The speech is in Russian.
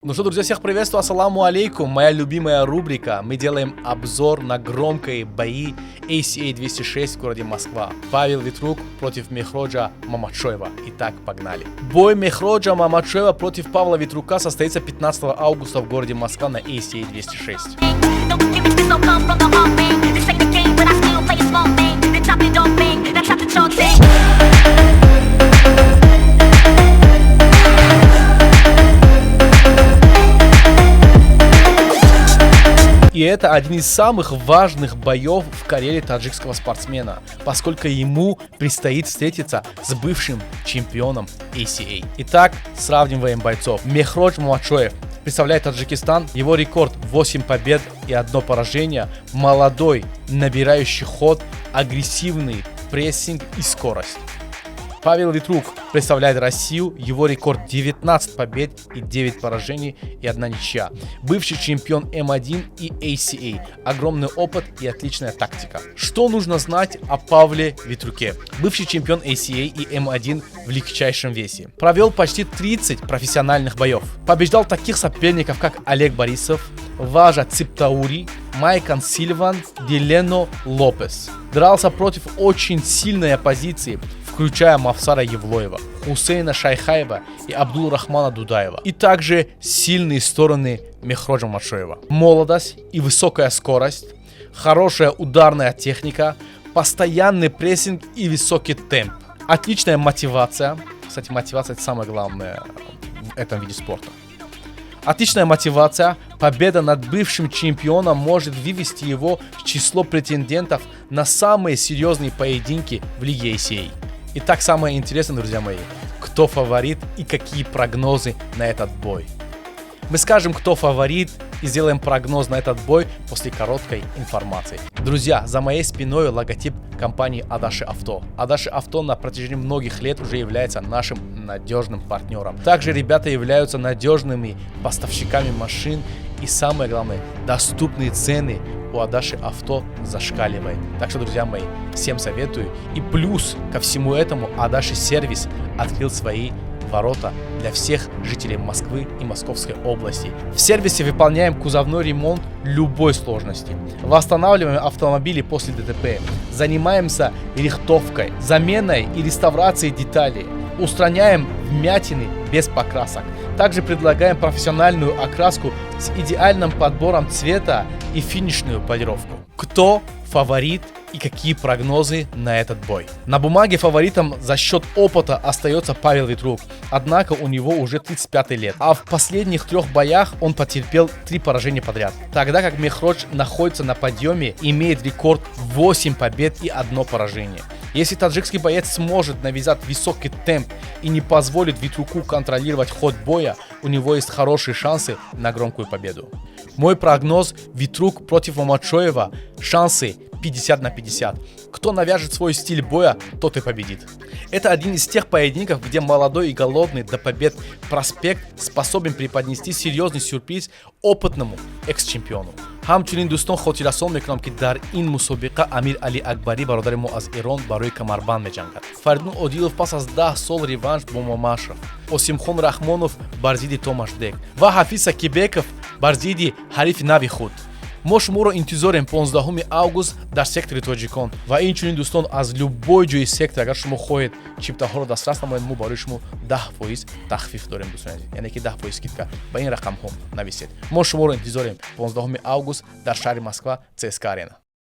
Ну что, друзья, всех приветствую, ассаламу алейкум, моя любимая рубрика. Мы делаем обзор на громкие бои ACA 206 в городе Москва. Павел Витрук против Мехроджа Мамачоева. Итак, погнали. Бой Мехроджа Мамачоева против Павла Витрука состоится 15 августа в городе Москва на ACA 206. И это один из самых важных боев в карьере таджикского спортсмена, поскольку ему предстоит встретиться с бывшим чемпионом ACA. Итак, сравниваем бойцов. Мехродж Мамачоев представляет Таджикистан, его рекорд 8 побед и 1 поражение, молодой, набирающий ход, агрессивный прессинг и скорость. Павел Витрук представляет Россию, его рекорд 19 побед и 9 поражений и 1 ничья. Бывший чемпион М1 и ACA, огромный опыт и отличная тактика. Что нужно знать о Павле Витруке? Бывший чемпион ACA и М1 в легчайшем весе. Провел почти 30 профессиональных боев. Побеждал таких соперников, как Олег Борисов, Важа Циптаури, Майкан Сильван, Дилено Лопес. Дрался против очень сильной оппозиции, включая Мавсара Евлоева, Хусейна Шайхаева и Абдул-Рахмана Дудаева. И также сильные стороны Мехроджа Мамачоева. Молодость и высокая скорость, хорошая ударная техника, постоянный прессинг и высокий темп. Отличная мотивация. Кстати, мотивация — это самое главное в этом виде спорта. Отличная мотивация, победа над бывшим чемпионом может вывести его в число претендентов на самые серьезные поединки в Лиге ACA. Итак, самое интересное, друзья мои, кто фаворит и какие прогнозы на этот бой. Мы скажем, кто фаворит, и сделаем прогноз на этот бой после короткой информации. Друзья, за моей спиной логотип компании Адаши Авто. Адаши Авто на протяжении многих лет уже является нашим надежным партнером. Также ребята являются надежными поставщиками машин, и самое главное, доступные цены у Адаши Авто зашкаливает. Так что, друзья мои, всем советую. И плюс ко всему этому Адаши сервис открыл свои ворота для всех жителей Москвы и Московской области. В сервисе выполняем кузовной ремонт любой сложности, восстанавливаем автомобили после ДТП, занимаемся рихтовкой, заменой и реставрацией деталей, устраняем вмятины без покрасок. Также предлагаем профессиональную окраску с идеальным подбором цвета и финишную полировку. Кто фаворит и какие прогнозы на этот бой? На бумаге фаворитом за счет опыта остается Павел Витрук, однако у него уже 35 лет, а в последних 3 боях он потерпел 3 поражения подряд, тогда как Мехродж находится на подъеме, имеет рекорд 8 побед и 1 поражение. Если таджикский боец сможет навязать высокий темп и не позволит Витруку контролировать ход боя, у него есть хорошие шансы на громкую победу. Мой прогноз: Витрук против Мамачоева, шансы 50 на 50. Кто навяжет свой стиль боя, тот и победит. Это один из тех поединков, где молодой и голодный до побед проспект способен преподнести серьезный сюрприз опытному экс-чемпиону. ҳамчунин дӯстон хотиррасон мекунам ки дар ин мусобиқа Амир Али Акбарӣ бародари мо аз Ирон барои камарбанд меҷангад. Фаридун Одилов пас аз 10 сол реванш бо Мамашев, Осимхон Рахмонов бар зидди Томашбек ва Ҳафиз Сакибеков бар зидди ҳарифи нави худ. мо шуморо интизорем 15 август дар сектори Тоҷикон ва инчунин дӯстон аз любой ҷойи сектор агар шумо хоҳед чиптаҳоро дастрас намоед, мо барои шумо 10% тахфиф дорем дӯстон азиз, яъне ки 10% скидка ба ин рақамҳо нависед. мо шуморо интизорем 15 август дар шаҳри Москва, ЦСКА арена.